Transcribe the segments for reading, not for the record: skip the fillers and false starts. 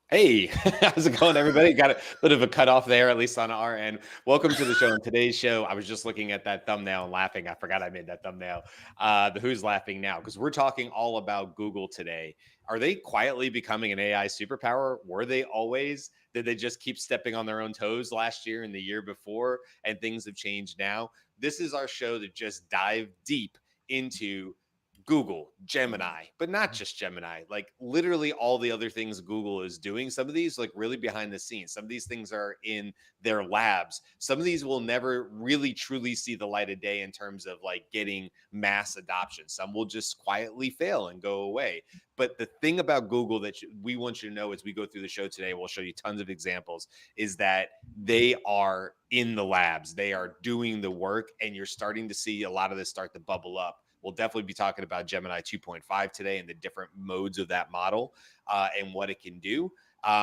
Hey, how's it going, everybody? Got a bit of a cutoff there, at least on our end. Welcome to the show. In today's show, I was just looking at that thumbnail and laughing. I forgot I made that thumbnail. The Who's Laughing Now, because we're talking all about Google today. Are they quietly becoming an AI superpower? Were they always? Did they just keep stepping on their own toes last year and the year before, and things have changed now? This is our show to just dive deep into Google, Gemini, but not just Gemini, like literally all the other things Google is doing. Some of these, like really behind the scenes, some of these things are in their labs. Some of these will never really truly see the light of day in terms of like getting mass adoption. Some will just quietly fail and go away. But the thing about Google that we want you to know as we go through the show today, we'll show you tons of examples, is that they are in the labs, they are doing the work, and you're starting to see a lot of this start to bubble up. We'll definitely be talking about Gemini 2.5 today and the different modes of that model and what it can do.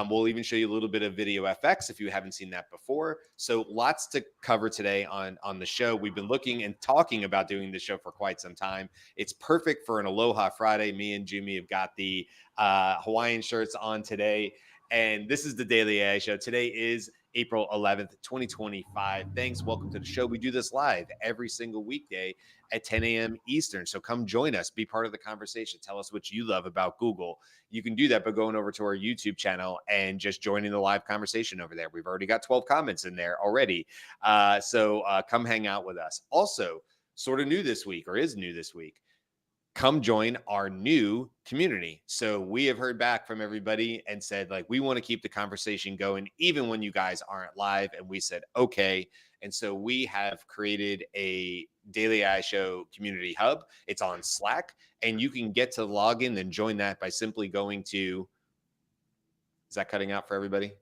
We'll even show you a little bit of video FX if you haven't seen that before. So lots to cover today on the show. We've been looking and talking about doing this show for quite some time. It's perfect for an Aloha Friday. Me and Jimmy have got the Hawaiian shirts on today. And this is the Daily AI Show. Today is April 11th, 2025. Thanks. Welcome to the show. We do this live every single weekday at 10 a.m. Eastern. So come join us. Be part of the conversation. Tell us what you love about Google. You can do that by going over to our YouTube channel and just joining the live conversation over there. We've already got 12 comments in there already. So come hang out with us. Also, sort of new this week, or is new this week, come join our new community. So we have heard back from everybody and said, like, we want to keep the conversation going even when you guys aren't live. And we said, okay. And so we have created a Daily AI Show community hub. It's on Slack, and you can get to log in and join that by simply going to, is that cutting out for everybody?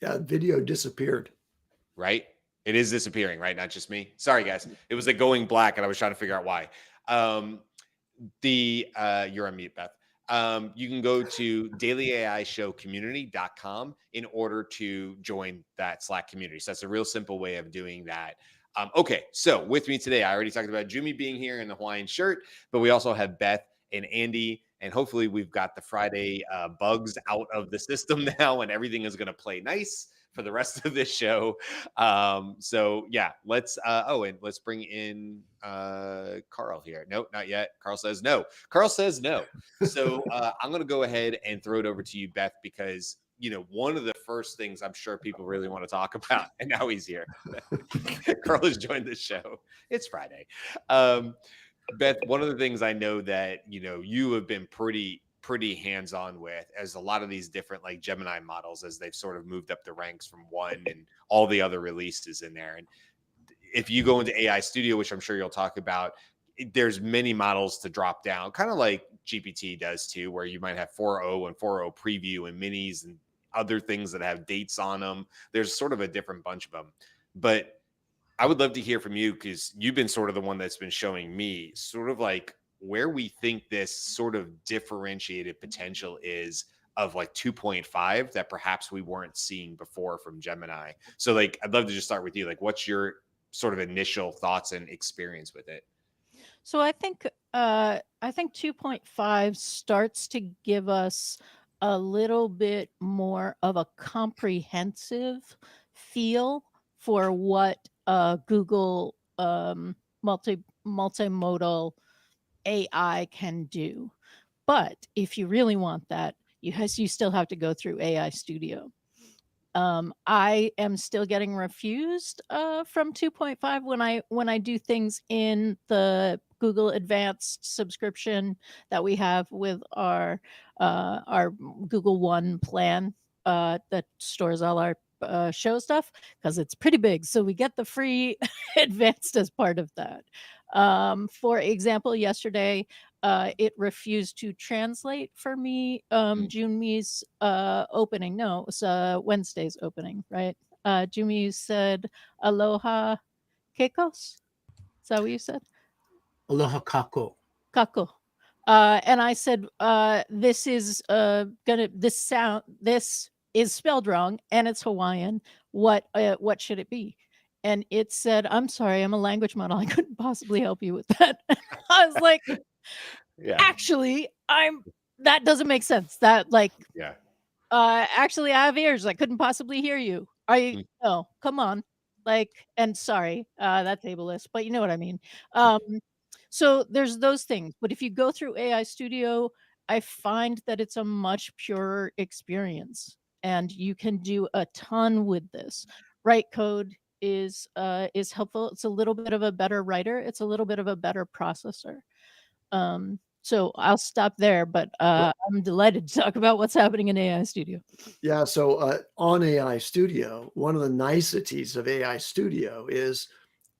Yeah, video disappeared. Right? It is disappearing, right? Not just me. Sorry, guys. It was like going black, and I was trying to figure out why. You're on mute, Beth. You can go to dailyaishowcommunity.com in order to join that Slack community. So that's a real simple way of doing that. Okay, so with me today, I already talked about Jumi being here in the Hawaiian shirt, but we also have Beth and Andy, and hopefully we've got the Friday bugs out of the system now, and everything is going to play nice for the rest of this show. So yeah, let's and let's bring in Carl here. Nope, not yet. Carl says no. So I'm gonna go ahead and throw it over to you, Beth, because one of the first things I'm sure people really want to talk about, and now he's here. Carl has joined the show. It's Friday. Beth, one of the things I know that you have been pretty hands-on with, as a lot of these different like Gemini models, as they've sort of moved up the ranks from one and all the other releases in there. And if you go into AI Studio, which I'm sure you'll talk about, there's many models to drop down, kind of like GPT does too, where you might have 4.0 and 4.0 preview and minis and other things that have dates on them. There's sort of a different bunch of them. But I would love to hear from you, because you've been sort of the one that's been showing me sort of like where we think this sort of differentiated potential is of like 2.5 that perhaps we weren't seeing before from Gemini. So like, I'd love to just start with you. Like, what's your sort of initial thoughts and experience with it? So I think 2.5 starts to give us a little bit more of a comprehensive feel for what Google multimodal AI can do. But if you really want that, you still have to go through AI Studio. I am still getting refused from 2.5 when I do things in the Google Advanced subscription that we have with our Google One plan that stores all our show stuff, because it's pretty big. So we get the free Advanced as part of that. For example, yesterday it refused to translate for me Junmi's opening. No, it was Wednesday's opening, right? Junmi said aloha keikos. Is that what you said? Aloha kako. Kako. And I said, this is this is spelled wrong and it's Hawaiian. What should it be? And it said, I'm sorry, I'm a language model. I couldn't possibly help you with that. I was like, Yeah. actually, that doesn't make sense. That, like, Yeah. Actually, I have ears. I couldn't possibly hear you. Mm, No, come on. Like, and sorry, that's ableist, but you know what I mean. mm, Um, so there's those things. But if you go through AI Studio, I find that it's a much purer experience and you can do a ton with this. Write code is helpful. It's a little bit of a better writer. It's a little bit of a better processor. So I'll stop there, but Well, I'm delighted to talk about what's happening in AI Studio. yeah. So on AI Studio, one of the niceties of AI Studio is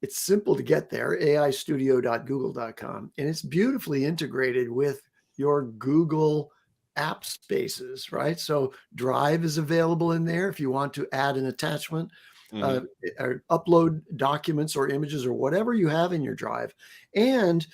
it's simple to get there, aistudio.google.com, and it's beautifully integrated with your Google app spaces, right? So Drive is available in there if you want to add an attachment, uh, mhm, or upload documents or images or whatever you have in your Drive. And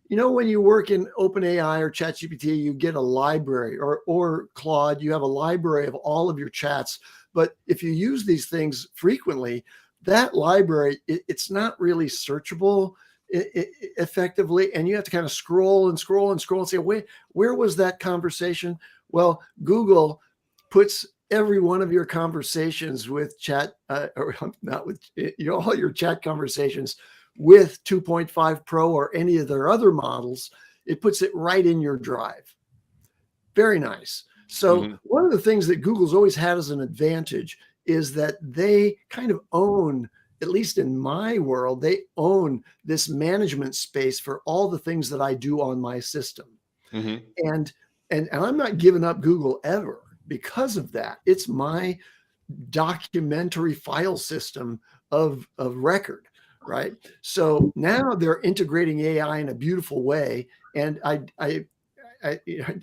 when you work in OpenAI or ChatGPT, you get a library, or Claude, you have a library of all of your chats. But if you use these things frequently, that library, it's not really searchable effectively. And you have to kind of scroll and scroll and scroll and say, where was that conversation? Well, Google puts every one of your conversations with chat, or not with, all your chat conversations with 2.5 Pro or any of their other models, it puts it right in your Drive. Very nice. So mhm. one of the things that Google's always had as an advantage is that they kind of own, at least in my world, they own this management space for all the things that I do on my system. Mhm. And I'm not giving up Google ever because of that. It's my documentary file system of record, right? So now they're integrating AI in a beautiful way, and I, I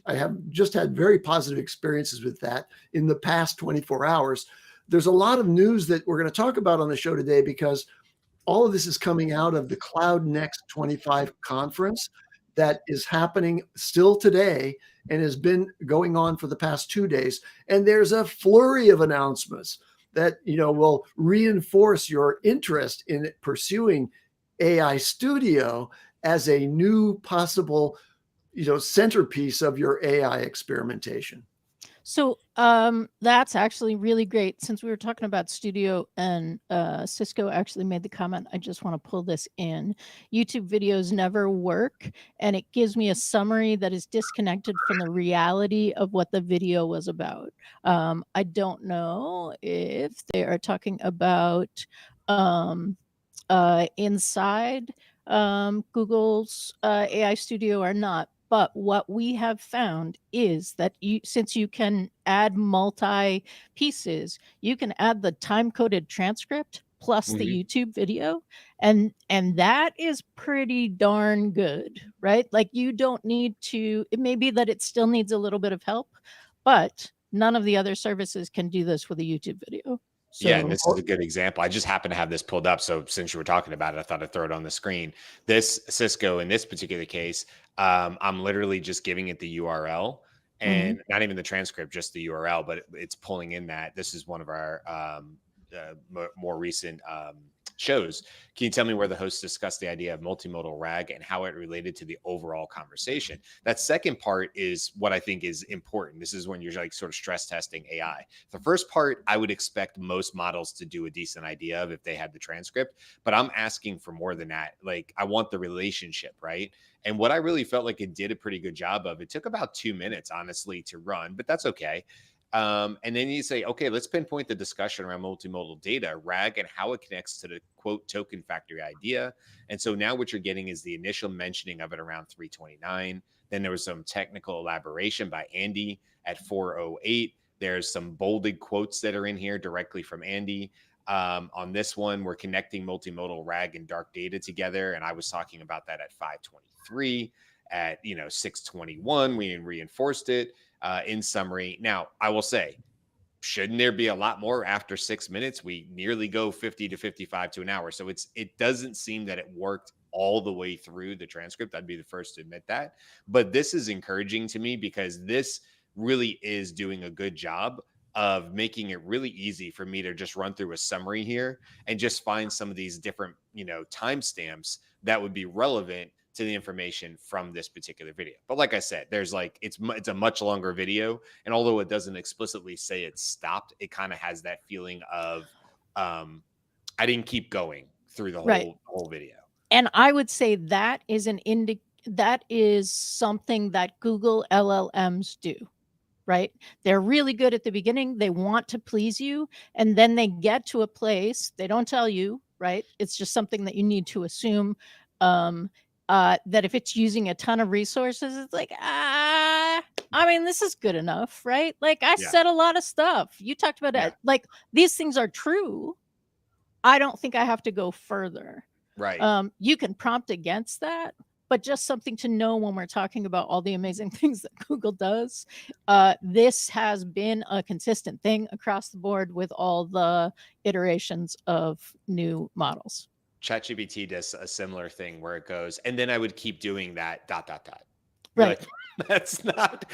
have just had very positive experiences with that in the past 24 hours. There's a lot of news that we're going to talk about on the show today because all of this is coming out of the Cloud Next 25 conference that is happening still today and has been going on for the past 2 days. And there's a flurry of announcements that will reinforce your interest in pursuing AI Studio as a new possible centerpiece of your AI experimentation. So, that's actually really great. Since we were talking about Studio and Cisco actually made the comment, I just want to pull this in. YouTube videos never work, and it gives me a summary that is disconnected from the reality of what the video was about. I don't know if they are talking about um, inside Google's AI Studio or not. But what we have found is that since you can add multi pieces, you can add the time coded transcript plus the Mhm. YouTube video, and that is pretty darn good, right? Like you don't need to. It may be that it still needs a little bit of help, but none of the other services can do this with a YouTube video. Yeah, and So, this is a good example. I just happen to have this pulled up. So since you were talking about it, I thought I'd throw it on the screen. This Cisco, in this particular case, I'm literally just giving it the URL mhm. and not even the transcript, just the URL, but it's pulling in that. This is one of our more recent shows. Can you tell me where the host discussed the idea of multimodal RAG and how it related to the overall conversation? That second part is what I think is important. This is when you're like sort of stress testing AI. The first part, I would expect most models to do a decent idea of if they had the transcript, but I'm asking for more than that. Like, I want the relationship, right? And what I really felt like it did a pretty good job of, it took about 2 minutes, honestly, to run, but that's okay. And then you say, okay, let's pinpoint the discussion around multimodal data, RAG, and how it connects to the quote token factory idea. And so now what you're getting is the initial mentioning of it around 329. Then there was some technical elaboration by Andy at 408. There's some bolded quotes that are in here directly from Andy. On this one, we're connecting multimodal RAG and dark data together. And I was talking about that at 523. At 621, we reinforced it. In summary, now I will say, shouldn't there be a lot more after 6 minutes? We nearly go 50 to 55 to an hour. So it doesn't seem that it worked all the way through the transcript. I'd be the first to admit that. But this is encouraging to me because this really is doing a good job of making it really easy for me to just run through a summary here and just find some of these different, timestamps that would be relevant to the information from this particular video. But like I said, there's like, it's a much longer video. And although it doesn't explicitly say it's stopped, it kind of has that feeling of, I didn't keep going through the Right. whole video. And I would say that is that is something that Google LLMs do, right? They're really good at the beginning. They want to please you. And then they get to a place, they don't tell you, right? It's just something that you need to assume, that if it's using a ton of resources, it's like, I mean, this is good enough, right? Like I Yeah. said a lot of stuff. You talked about Yeah. it. Like these things are true. I don't think I have to go further. Right. You can prompt against that, but just something to know when we're talking about all the amazing things that Google does. This has been a consistent thing across the board with all the iterations of new models. ChatGPT does a similar thing where it goes, and then I would keep doing that ... You're Right. like, that's not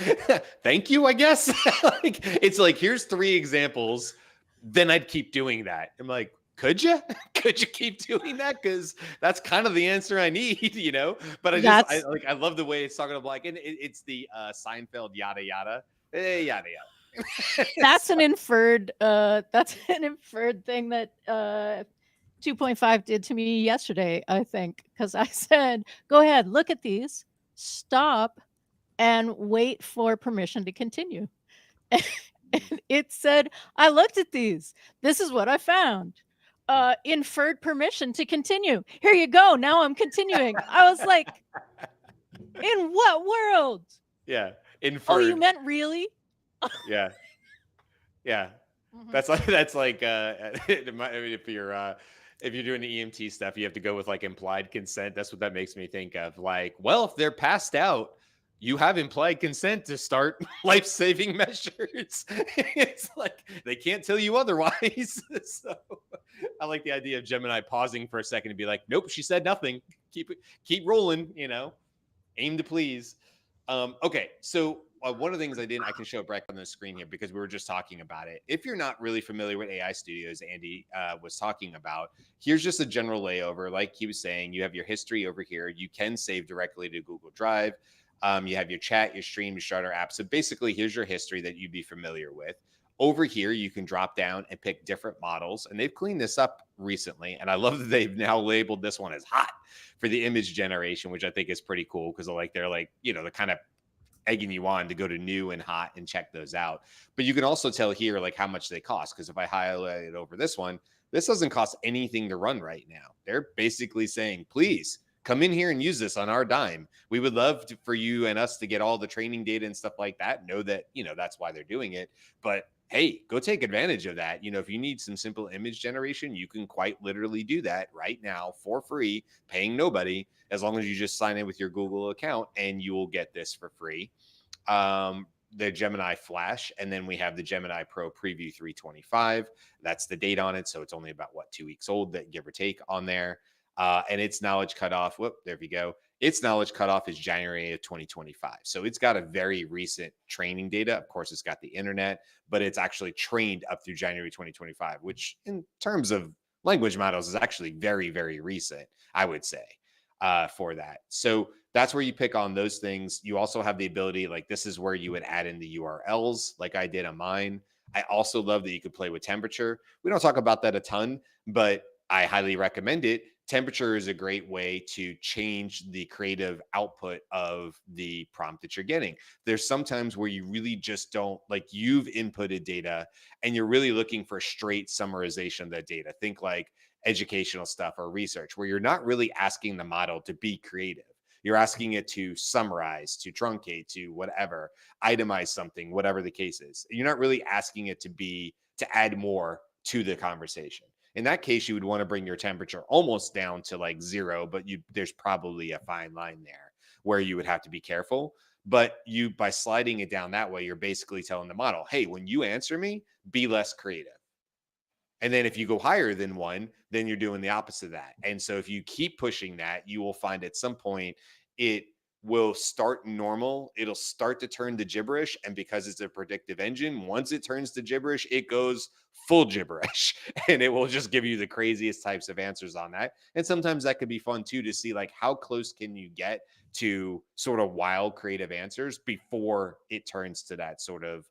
thank you, I guess. Like, it's like, here's 3 examples. Then I'd keep doing that. I'm like, could you? Could you keep doing that? Because that's kind of the answer I need, you know? But I love the way it's talking about, like, and it's the Seinfeld yada yada. Yada yada. That's an inferred thing that 2.5 did to me yesterday, I think, because I said, go ahead, look at these, stop, and wait for permission to continue. And it said, I looked at these. This is what I found. Inferred permission to continue. Here you go. Now I'm continuing. I was like, in what world? Yeah. Inferred. Oh, you meant really? Yeah. Yeah. That's like if you're doing the EMT stuff, you have to go with like implied consent. That's what that makes me think of. Like, well, if they're passed out, you have implied consent to start life-saving measures. It's like they can't tell you otherwise. So I like the idea of Gemini pausing for a second and be like, nope, she said nothing. Keep rolling, you know, aim to please. Okay, so one of the things I can show it back on the screen here because we were just talking about it. If you're not really familiar with AI Studios, Andy was talking about, here's just a general layover. Like he was saying, you have your history over here. You can save directly to Google Drive. You have your chat, your stream, your starter app. So basically, here's your history that you'd be familiar with. Over here, you can drop down and pick different models. And they've cleaned this up recently. And I love that they've now labeled this one as hot for the image generation, which I think is pretty cool because they're like, you know, they're kind of egging you on to go to new and hot and check those out. But you can also tell here like how much they cost. Because if I highlight it over this one, this doesn't cost anything to run right now. They're basically saying, please come in here and use this on our dime. We would love for you and us to get all the training data and stuff like that. Know that, you know, that's why they're doing it. But hey, go take advantage of that. You know, if you need some simple image generation, you can quite literally do that right now for free, paying nobody, as long as you just sign in with your Google account and you will get this for free. The Gemini Flash, and then we have the Gemini Pro Preview 325. That's the date on it. So it's only about 2 weeks old, that give or take on there. And its knowledge cutoff, there we go. Its knowledge cutoff is January of 2025. So it's got a very recent training data. Of course, it's got the internet, but it's actually trained up through January 2025, which in terms of language models is actually very, very recent, I would say, for that. So that's where you pick on those things. You also have the ability, like this is where you would add in the URLs like I did on mine. I also love that you could play with temperature. We don't talk about that a ton, but I highly recommend it. Temperature is a great way to change the creative output of the prompt that you're getting. There's sometimes where you really just don't, like, you've inputted data and you're really looking for straight summarization of that data. Think like educational stuff or research, where you're not really asking the model to be creative. You're asking it to summarize, to truncate, to whatever, itemize something, whatever the case is. You're not really asking it to add more to the conversation. In that case, you would want to bring your temperature almost down to like 0, but there's probably a fine line there where you would have to be careful. But by sliding it down that way, you're basically telling the model, hey, when you answer me, be less creative. And then if you go higher than 1, then you're doing the opposite of that. And so if you keep pushing that, you will find at some point it will start normal. It'll start to turn to gibberish. And because it's a predictive engine, once it turns to gibberish, it goes full gibberish and it will just give you the craziest types of answers on that. And sometimes that could be fun too, to see like how close can you get to sort of wild creative answers before it turns to that sort of,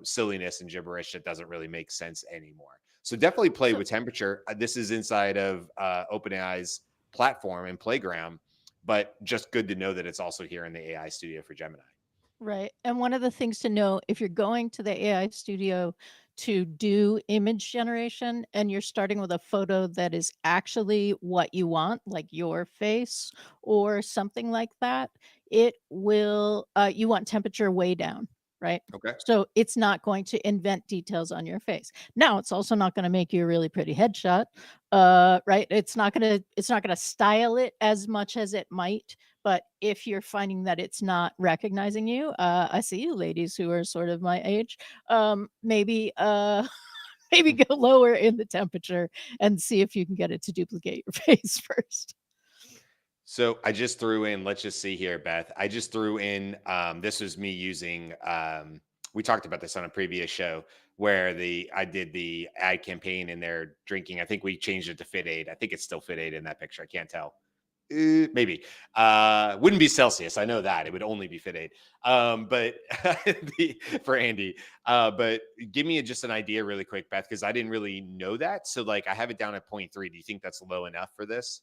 silliness and gibberish that doesn't really make sense anymore. So definitely play So with temperature. This is inside of OpenAI's platform and playground, but just good to know that it's also here in the AI studio for Gemini. right. And one of the things to know, if you're going to the AI studio to do image generation and you're starting with a photo that is actually what you want, like your face or something like that, it will, you want temperature way down, right? Okay. So it's not going to invent details on your face. Now, it's also not going to make you a really pretty headshot, right? It's not gonna style it as much as it might. But if you're finding that it's not recognizing you, I see you ladies who are sort of my age, maybe, maybe go lower in the temperature and see if you can get it to duplicate your face first. So I just threw in, let's just see here, Beth. I just threw in, this was me using, we talked about this on a previous show where I did the ad campaign and they're drinking. I think we changed it to Fit Aid. I think it's still Fit Aid in that picture. I can't tell. Maybe. Wouldn't be Celsius. I know that. It would only be Fit Aid. But for Andy. But give me just an idea really quick, Beth, because I didn't really know that. So like I have it down at 0.3. Do you think that's low enough for this?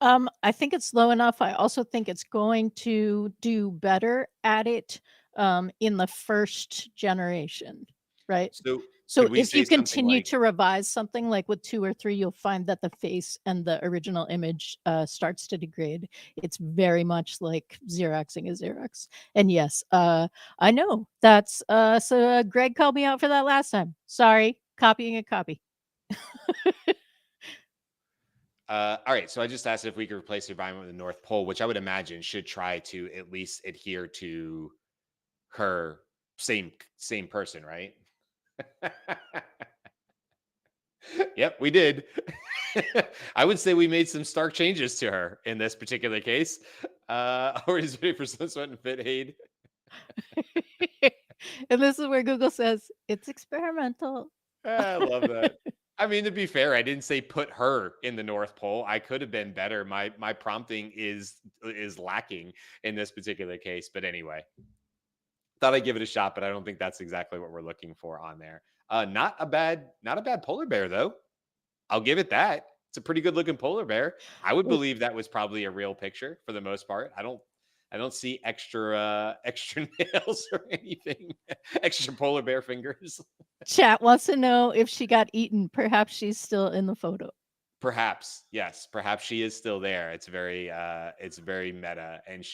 I think it's low enough. I also think it's going to do better at it, in the first generation, right? So So could we if say you something continue like, to revise something like with 2 or 3, you'll find that the face and the original image, starts to degrade. It's very much like Xeroxing a Xerox. And yes, I know that's, Greg called me out for that last time. Sorry, copying a copy. all right, so I just asked if we could replace the environment with the North Pole, which I would imagine should try to at least adhere to her same person, right? Yep, we did. I would say we made some stark changes to her in this particular case. Or is ready for some sort of fit aid? And this is where Google says, "It's experimental." I love that. I mean, to be fair, I didn't say put her in the North Pole. I could have been better. My prompting is lacking in this particular case. But anyway, thought I'd give it a shot, but I don't think that's exactly what we're looking for on there. Not a bad polar bear though. I'll give it that. It's a pretty good looking polar bear. I would Well, believe that was probably a real picture for the most part. I don't see extra nails or anything. Extra polar bear fingers. chat wants to know if she got eaten. Perhaps she's still in the photo. Perhaps, yes. Perhaps she is still there. It's very meta. And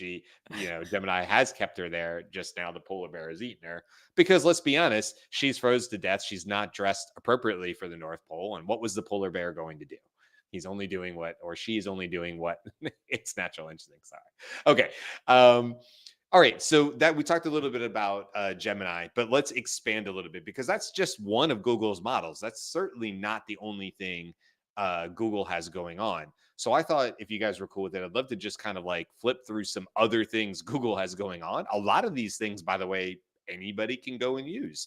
Gemini has kept her there. Just now the polar bear has eaten her. Because let's be honest, she's froze to death. She's not dressed appropriately for the North Pole. And what was the polar bear going to do? He's only doing what, or she's only doing what its natural instincts are. Okay. All right. So that we talked a little bit about Gemini, but let's expand a little bit because that's just one of Google's models. That's certainly not the only thing Google has going on. So I thought if you guys were cool with it, I'd love to just kind of like flip through some other things Google has going on. A lot of these things, by the way, anybody can go and use.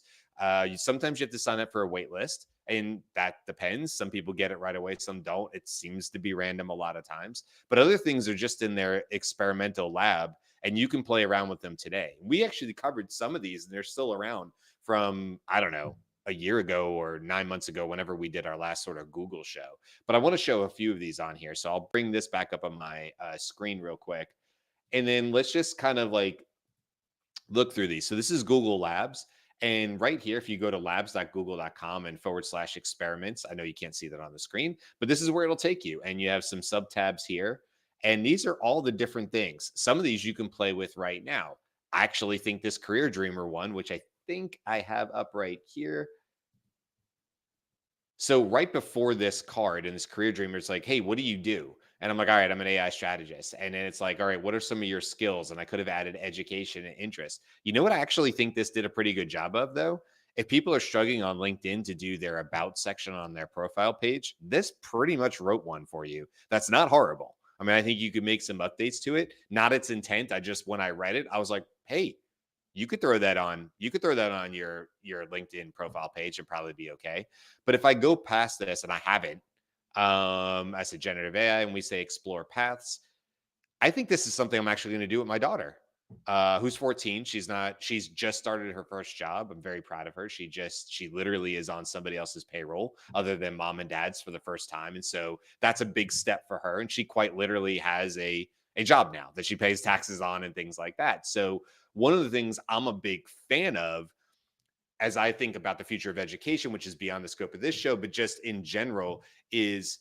Sometimes you have to sign up for a wait list, and that depends. Some people get it right away, some don't. It seems to be random a lot of times. But other things are just in their experimental lab, and you can play around with them today. We actually covered some of these, and they're still around from, I don't know, a year ago or 9 months ago, whenever we did our last sort of Google show. But I want to show a few of these on here. So I'll bring this back up on my screen real quick. And then let's just kind of like look through these. So this is Google Labs. And right here, if you go to labs.google.com and /experiments, I know you can't see that on the screen, but this is where it'll take you. And you have some sub tabs here. And these are all the different things. Some of these you can play with right now. I actually think this Career Dreamer one, which I think I have up right here. So right before this card in this Career Dreamer, it's like, hey, what do you do? And I'm like, all right, I'm an AI strategist. And then it's like, all right, what are some of your skills? And I could have added education and interest. You know what I actually think this did a pretty good job of, though? If people are struggling on LinkedIn to do their about section on their profile page, this pretty much wrote one for you. That's not horrible. I mean, I think you could make some updates to it, not its intent. When I read it, I was like, hey, you could throw that on. You could throw that on your LinkedIn profile page and probably be okay. But if I go past this, and I haven't, I said generative AI, and we say explore paths. I think this is something I'm actually going to do with my daughter, who's 14. She's just started her first job. I'm very proud of her. She literally is on somebody else's payroll other than mom and dad's for the first time. And so that's a big step for her. And she quite literally has a job now that she pays taxes on and things like that. So one of the things I'm a big fan of as I think about the future of education, which is beyond the scope of this show, but just in general, is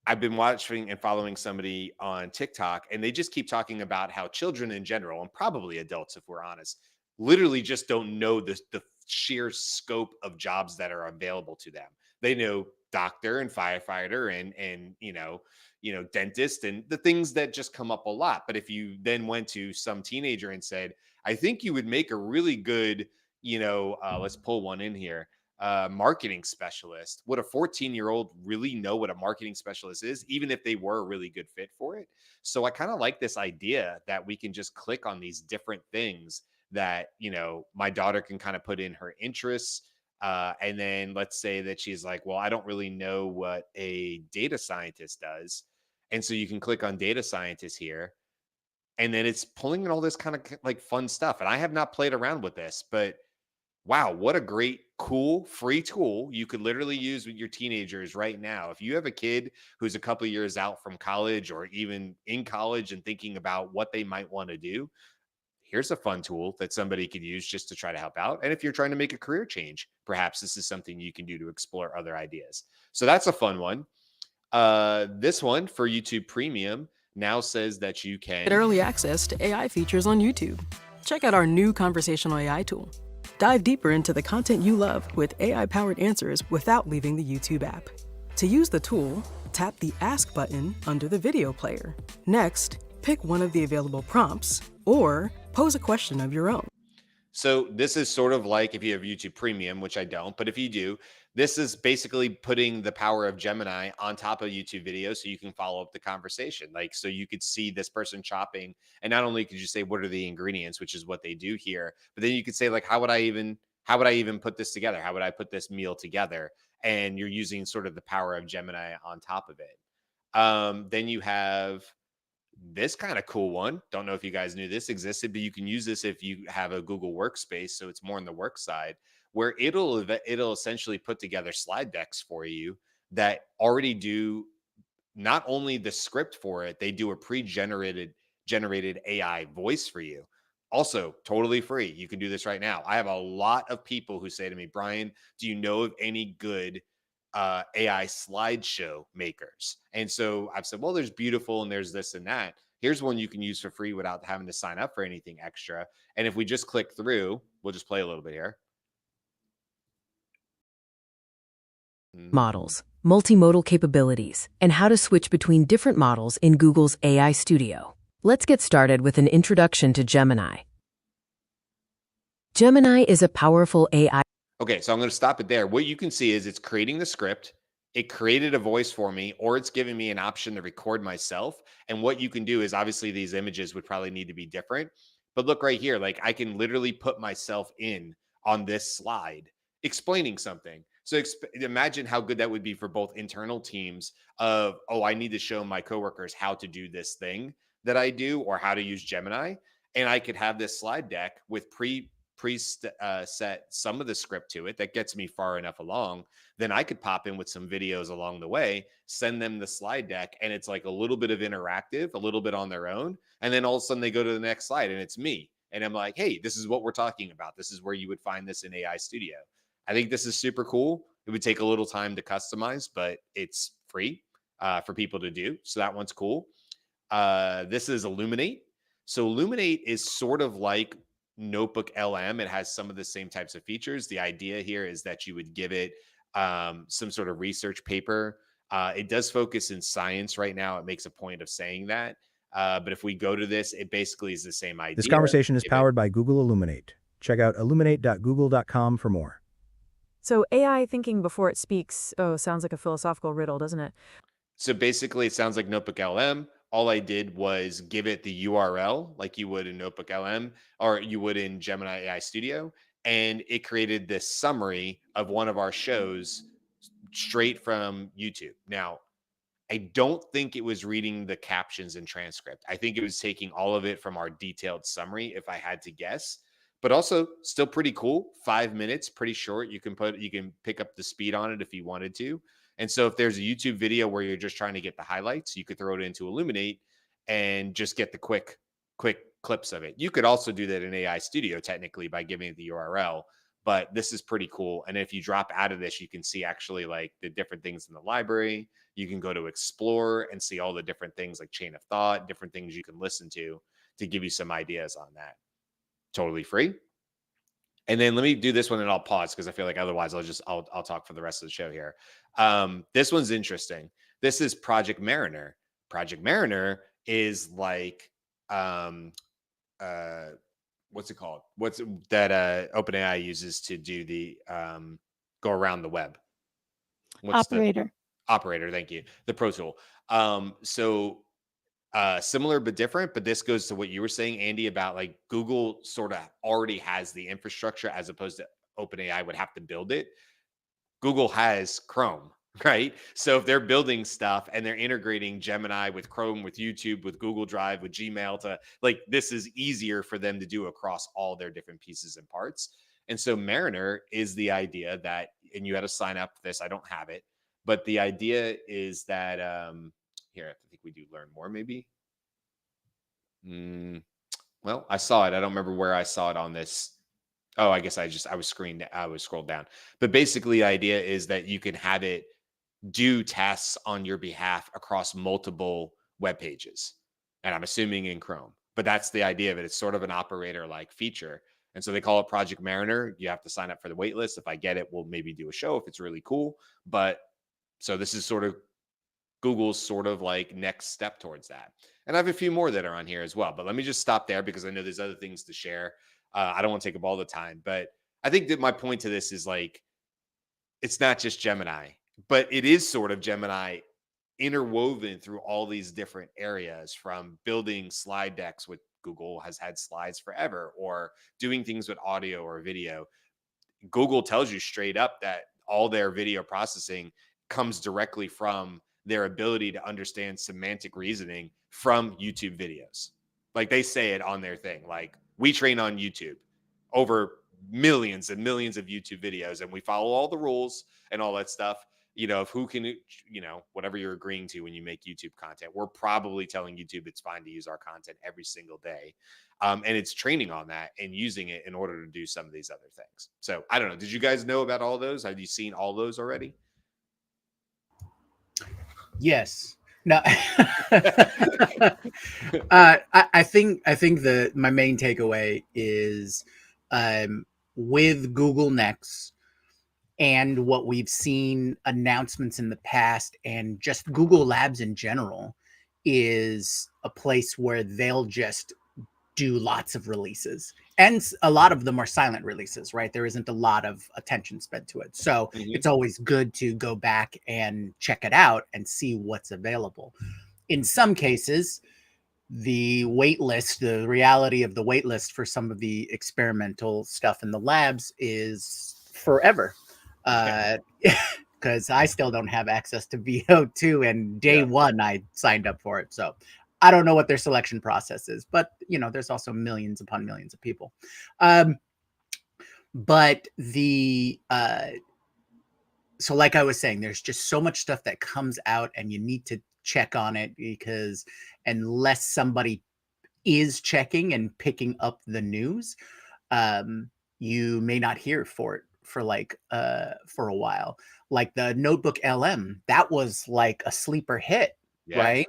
I've been watching and following somebody on TikTok, and they just keep talking about how children in general, and probably adults, if we're honest, literally just don't know the sheer scope of jobs that are available to them. They know doctor and firefighter and dentist and the things that just come up a lot. But if you then went to some teenager and said, I think you would make a really good, let's pull one in here, marketing specialist. Would a 14-year-old really know what a marketing specialist is, even if they were a really good fit for it? So I kind of like this idea that we can just click on these different things that, my daughter can kind of put in her interests. And then let's say that she's like, well, I don't really know what a data scientist does. And so you can click on data scientist here. And then it's pulling in all this kind of like fun stuff. And I have not played around with this, but wow, what a great, cool, free tool you could literally use with your teenagers right now. If you have a kid who's a couple of years out from college or even in college and thinking about what they might want to do, here's a fun tool that somebody could use just to try to help out. And if you're trying to make a career change, perhaps this is something you can do to explore other ideas. So that's a fun one. This one for YouTube Premium now says that you can get early access to AI features on YouTube. Check out our new conversational AI tool. Dive deeper into the content you love with AI-powered answers without leaving the YouTube app. To use the tool, tap the Ask button under the video player. Next, pick one of the available prompts or pose a question of your own. So this is sort of like if you have YouTube Premium, which I don't, but if you do, this is basically putting the power of Gemini on top of YouTube videos so you can follow up the conversation. Like, so you could see this person chopping, and not only could you say, what are the ingredients, which is what they do here, but then you could say, like, how would I even put this together? How would I put this meal together? And you're using sort of the power of Gemini on top of it. Then you have this kind of cool one. Don't know if you guys knew this existed, but you can use this if you have a Google Workspace. So it's more on the work side, where it'll essentially put together slide decks for you that already do not only the script for it, they do a generated AI voice for you. Also, totally free. You can do this right now. I have a lot of people who say to me, Brian, do you know of any good AI slideshow makers? And so I've said, well, there's Beautiful and there's this and that. Here's one you can use for free without having to sign up for anything extra. And if we just click through, we'll just play a little bit here. Models, multimodal capabilities, and how to switch between different models in Google's AI Studio. Let's get started with an introduction to Gemini. Gemini is a powerful AI. Okay, so I'm going to stop it there. What you can see is it's creating the script. It created a voice for me, or it's giving me an option to record myself. And what you can do is, obviously these images would probably need to be different, but look right here. Like, I can literally put myself in on this slide explaining something. So imagine how good that would be for both internal teams of, oh, I need to show my coworkers how to do this thing that I do, or how to use Gemini. And I could have this slide deck with set some of the script to it that gets me far enough along. Then I could pop in with some videos along the way, send them the slide deck, and it's like a little bit of interactive, a little bit on their own. And then all of a sudden they go to the next slide and it's me. And I'm like, hey, this is what we're talking about. This is where you would find this in AI Studio. I think this is super cool. It would take a little time to customize, but it's free for people to do. So that one's cool. This is Illuminate. So Illuminate is sort of like Notebook LM. It has some of the same types of features. The idea here is that you would give it some sort of research paper. It does focus in science right now. It makes a point of saying that. But if we go to this, it basically is the same idea. This conversation is powered by Google Illuminate. Check out illuminate.google.com for more. So AI thinking before it speaks, sounds like a philosophical riddle, doesn't it? So basically, it sounds like Notebook LM, all I did was give it the URL like you would in Notebook LM or you would in Gemini AI Studio. And it created this summary of one of our shows straight from YouTube. Now, I don't think it was reading the captions and transcript. I think it was taking all of it from our detailed summary, if I had to guess. But also still pretty cool. 5 minutes, pretty short. You can pick up the speed on it if you wanted to. And so if there's a YouTube video where you're just trying to get the highlights, you could throw it into Illuminate and just get the quick clips of it. You could also do that in AI Studio technically by giving it the URL, but this is pretty cool. And if you drop out of this, you can see actually like the different things in the library. You can go to explore and see all the different things like chain of thought, different things you can listen to give you some ideas on that. Totally free. And then let me do this one and I'll pause because I feel like otherwise I'll talk for the rest of the show here. This one's interesting. This is Project Mariner. Project Mariner is like what's it called? What's that OpenAI uses to do the go around the web? What's Operator. Operator, thank you. The Pro Tool. Similar but different, but this goes to what you were saying, Andy, about like Google sort of already has the infrastructure as opposed to OpenAI would have to build it. Google has Chrome, right? So if they're building stuff and they're integrating Gemini with Chrome, with YouTube, with Google Drive, with Gmail to like, this is easier for them to do across all their different pieces and parts. And so Mariner is the idea that, and you had to sign up for this. I don't have it, but the idea is that, here, I think we do learn more maybe. Well, I saw it. I don't remember where I saw it on this. Oh, I guess I was scrolled down. But basically the idea is that you can have it do tasks on your behalf across multiple web pages. And I'm assuming in Chrome, but that's the idea of it. It's sort of an operator like feature. And so they call it Project Mariner. You have to sign up for the wait list. If I get it, we'll maybe do a show if it's really cool. But so this is sort of Google's sort of like next step towards that. And I have a few more that are on here as well, but let me just stop there because I know there's other things to share. I don't want to take up all the time, but I think that my point to this is like, it's not just Gemini, but it is sort of Gemini interwoven through all these different areas, from building slide decks with Google has had slides forever, or doing things with audio or video. Google tells you straight up that all their video processing comes directly from their ability to understand semantic reasoning from YouTube videos. Like they say it on their thing, like we train on YouTube over millions and millions of YouTube videos, and we follow all the rules and all that stuff, of who can, whatever you're agreeing to when you make YouTube content. We're probably telling YouTube it's fine to use our content every single day. And it's training on that and using it in order to do some of these other things. So I don't know. Did you guys know about all those? Have you seen all those already? Yes. No. I think my main takeaway is with Google Next and what we've seen announcements in the past, and just Google Labs in general, is a place where they'll just do lots of releases, and a lot of them are silent releases, right? There isn't a lot of attention spent to it. So it's always good to go back and check it out and see what's available. In some cases, the wait list, the reality of the wait list for some of the experimental stuff in the labs is forever. Because I still don't have access to VO2, and day one I signed up for it. So I don't know what their selection process is, but there's also millions upon millions of people. But so like I was saying, there's just so much stuff that comes out and you need to check on it, because unless somebody is checking and picking up the news, you may not hear for it for a while. Like the Notebook LM, that was like a sleeper hit, right?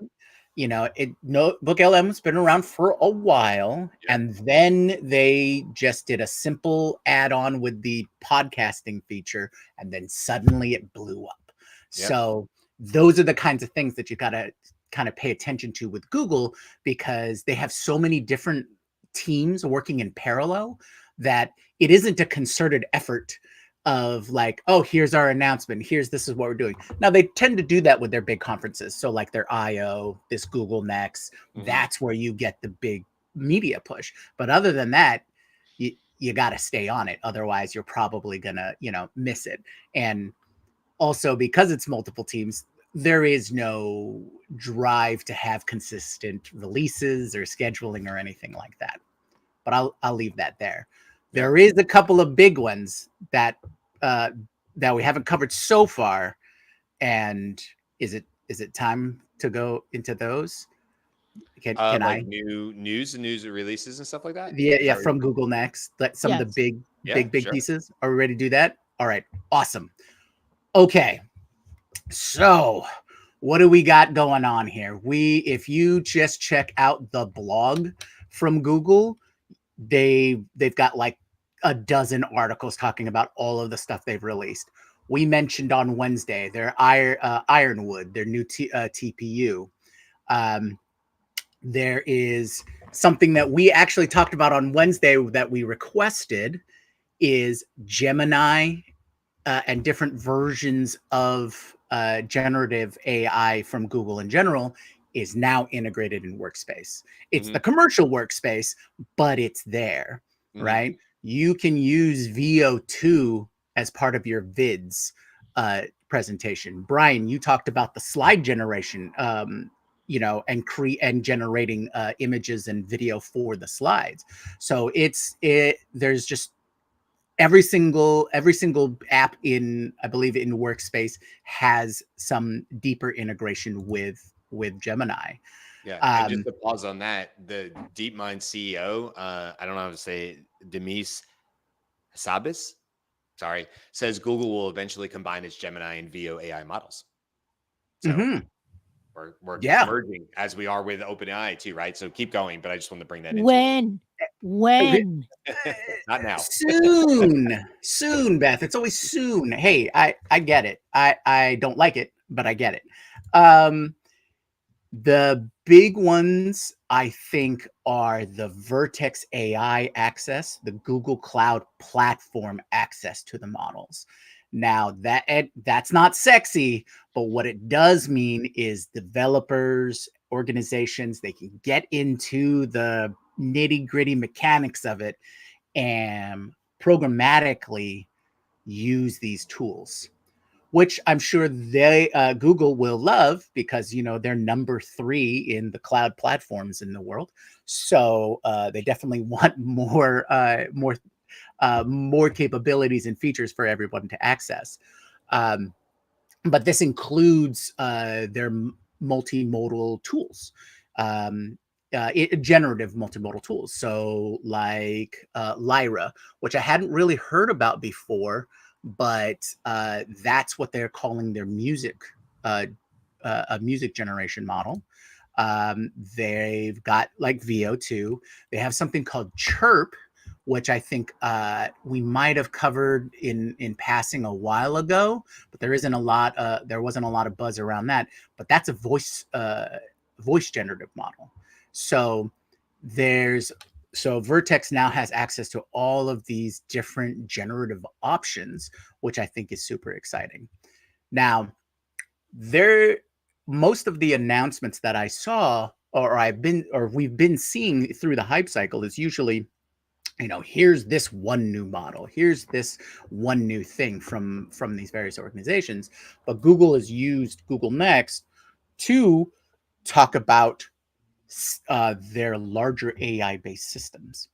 Notebook LM has been around for a while, and then they just did a simple add-on with the podcasting feature, and then suddenly it blew up. So those are the kinds of things that you got to kind of pay attention to with Google, because they have so many different teams working in parallel that it isn't a concerted effort of like, oh, here's our announcement. This is what we're doing. Now they tend to do that with their big conferences. So like their I/O, this Google Next, that's where you get the big media push. But other than that, you got to stay on it. Otherwise, you're probably gonna, miss it. And also because it's multiple teams, there is no drive to have consistent releases or scheduling or anything like that. But I'll leave that there. Yeah. There is a couple of big ones that we haven't covered so far. And is it time to go into those? Can Like I? new news and news releases and stuff like that? Yeah, from Google Next. Some of the Yes. big sure. pieces. Are we ready to do that? All right, awesome. Okay, so what do we got going on here? If you just check out the blog from Google, they've got like a dozen articles talking about all of the stuff they've released. We mentioned on Wednesday their Ironwood, their new TPU. There is something that we actually talked about on Wednesday that we requested is Gemini and different versions of generative AI from Google in general is now integrated in Workspace. It's the commercial workspace, but it's there, right? You can use VO2 as part of your vids presentation. Brian, you talked about the slide generation, and generating images and video for the slides. So there's just every single app in, I believe, in Workspace has some deeper integration with Gemini. Yeah, and just to pause on that, the DeepMind CEO, I don't know how to say it, Demis Hassabis, says Google will eventually combine its Gemini and VO AI models. So we're merging as we are with OpenAI too, right? So keep going, but I just want to bring that in. When? Not now. Soon, Beth. It's always soon. Hey, I get it. I don't like it, but I get it. The big ones, I think, are the Vertex AI access, the Google Cloud Platform access to the models. Now, that's not sexy, but what it does mean is developers, organizations, they can get into the nitty-gritty mechanics of it and programmatically use these tools, which I'm sure Google will love because they're number 3 in the cloud platforms in the world. So they definitely want more capabilities and features for everyone to access. But this includes their multimodal tools, generative multimodal tools. So like Lyra, which I hadn't really heard about before, but that's what they're calling their music, a music generation model. They've got like VO2. They have something called Chirp, which I think we might have covered in passing a while ago, but there wasn't a lot of buzz around that. But that's a voice generative model. So Vertex now has access to all of these different generative options, which I think is super exciting. Now, most of the announcements that I saw we've been seeing through the hype cycle is usually, here's this one new model, here's this one new thing from these various organizations. But Google has used Google Next to talk about their larger AI-based systems.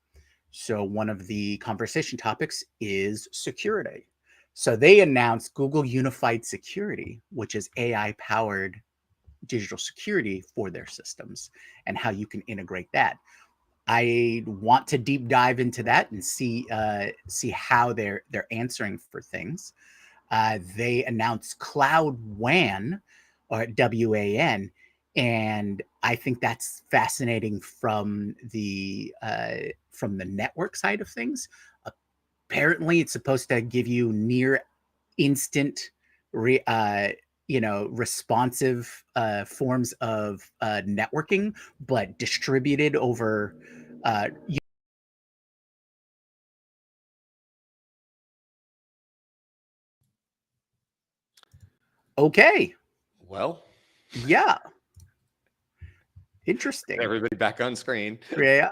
So one of the conversation topics is security. So they announced Google Unified Security, which is AI-powered digital security for their systems and how you can integrate that. I want to deep dive into that and see how they're answering for things. They announced Cloud WAN, or WAN, and I think that's fascinating from the network side of things. Apparently, it's supposed to give you near instant responsive forms of networking, but distributed over Okay. Well, Yeah. Interesting. everybody back on screen. Yeah.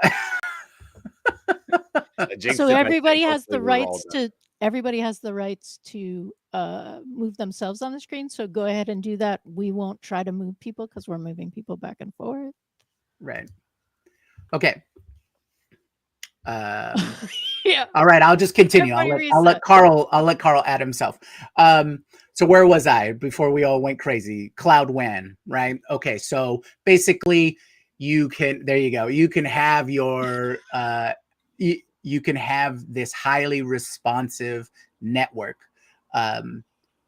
I jinxed So it by everybody saying has hopefully the we were all rights done. to everybody has the rights to move themselves on the screen. So go ahead and do that. We won't try to move people because we're moving people back and forth. Right. Okay. Yeah. All right, I'll just continue. Everybody I'll let reset. Carl add himself. So where was I before we all went crazy? Cloud WAN, right? Okay, so basically you can there you go. You can have your you can have this highly responsive network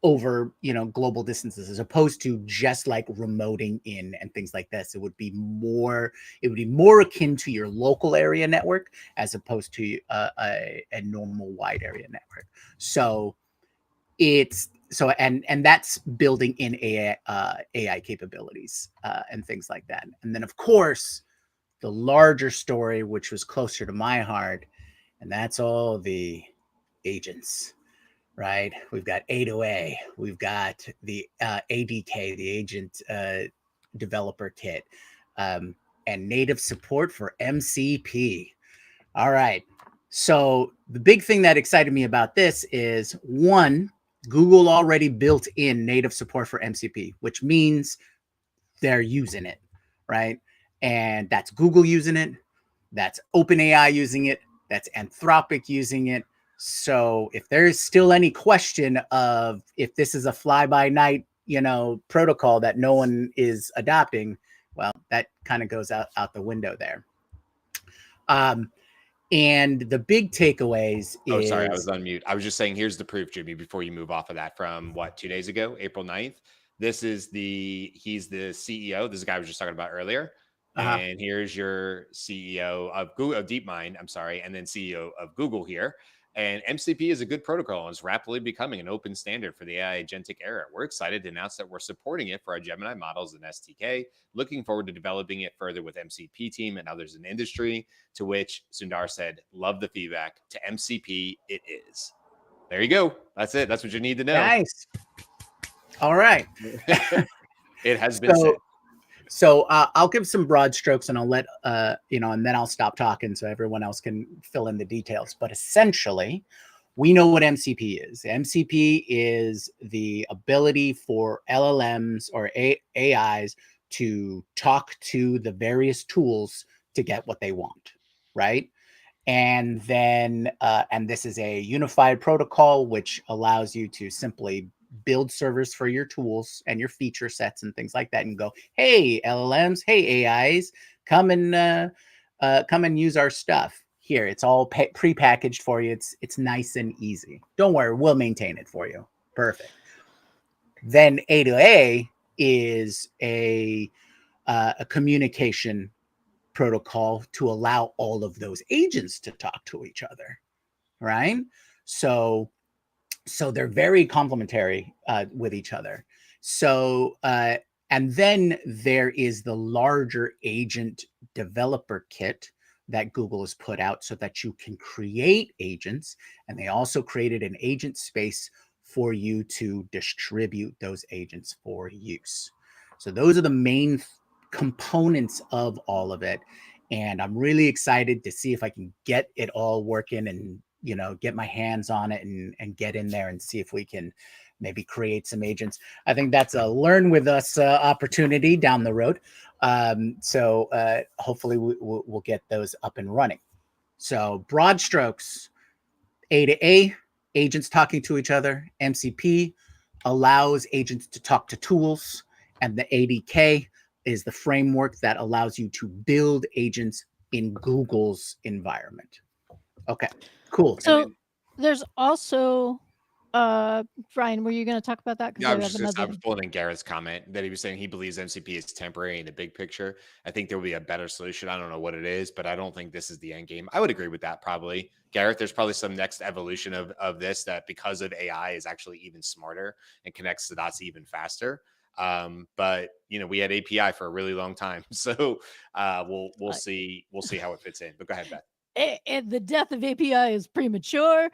over global distances, as opposed to just like remoting in and things like this. It would be more akin to your local area network as opposed to a normal wide area network. So and that's building in AI capabilities and things like that. And then of course the larger story, which was closer to my heart, and that's all the agents. Right, we've got A2A, we've got the ADK, the Agent Developer Kit, and native support for MCP. All right. So the big thing that excited me about this is, one, Google already built in native support for MCP, which means they're using it, right? And that's Google using it, that's OpenAI using it, that's Anthropic using it. So if there's still any question of if this is a fly-by-night, protocol that no one is adopting, well, that kind of goes out the window there. And the big takeaways Oh, sorry, I was is on mute. I was just saying, here's the proof, Jimmy, before you move off of that from 2 days ago, April 9th. He's the CEO. This is the guy I was just talking about earlier. And here's your CEO of Google, of DeepMind, I'm sorry, and then CEO of Google here. And MCP is a good protocol and is rapidly becoming an open standard for the AI agentic era. We're excited to announce that we're supporting it for our Gemini models and SDK. Looking forward to developing it further with MCP team and others in the industry. To which Sundar said, "Love the feedback. To MCP, it is." There you go. That's it. That's what you need to know. nice. All right. It has been said. So I'll give some broad strokes, and I'll let and then I'll stop talking so everyone else can fill in the details. But essentially, we know what MCP is. MCP is the ability for LLMs or AIs to talk to the various tools to get what they want, right? And then, and this is a unified protocol, which allows you to simply build servers for your tools and your feature sets and things like that, and go, hey, LLMs, hey, AIs, come and use our stuff. Here, it's all pre-packaged for you. It's nice and easy. Don't worry, we'll maintain it for you. Perfect. Then A2A is a communication protocol to allow all of those agents to talk to each other, right? So they're very complementary with each other. So and then there is the larger agent developer kit that Google has put out so that you can create agents, and they also created an agent space for you to distribute those agents for use. So those are the main components of all of it, and I'm really excited to see if I can get it all working and get my hands on it and get in there and see if we can maybe create some agents. I think that's a learn with us opportunity down the road. So hopefully we'll get those up and running. So broad strokes, A2A, agents talking to each other. MCP allows agents to talk to tools, and the ADK is the framework that allows you to build agents in Google's environment. Okay, cool. So there's also Brian, were you going to talk about that? Because I I have was another. pulling in Garrett's comment that he was saying he believes MCP is temporary in the big picture. I think there will be a better solution. I don't know what it is, but I don't think this is the end game. I would agree with that probably. Garrett, there's probably some next evolution of this that, because of AI, is actually even smarter and connects the dots even faster. But we had API for a really long time, so we'll see how it fits in. But go ahead, Beth. And the death of API is premature.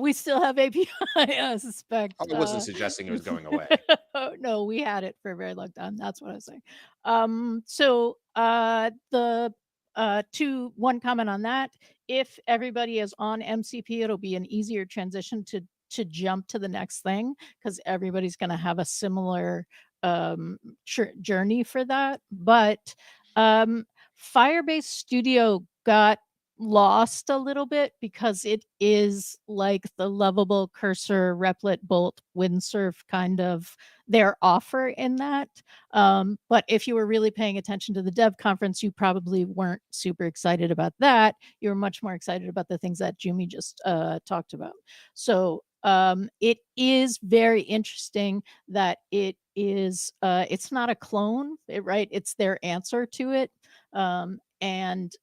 We still have API, I suspect. I wasn't suggesting it was going away. No, we had it for a very long time. That's what I was saying. So the one comment on that. If everybody is on MCP, it'll be an easier transition to jump to the next thing because everybody's going to have a similar journey for that. But Firebase Studio got lost a little bit because it is like the lovable cursor replit bolt windsurf kind of their offer in that. But if you were really paying attention to the dev conference, you probably weren't super excited about that. You were much more excited about the things that Jumi just talked about. So it is very interesting that it is it's not a clone, right? It's their answer to it. And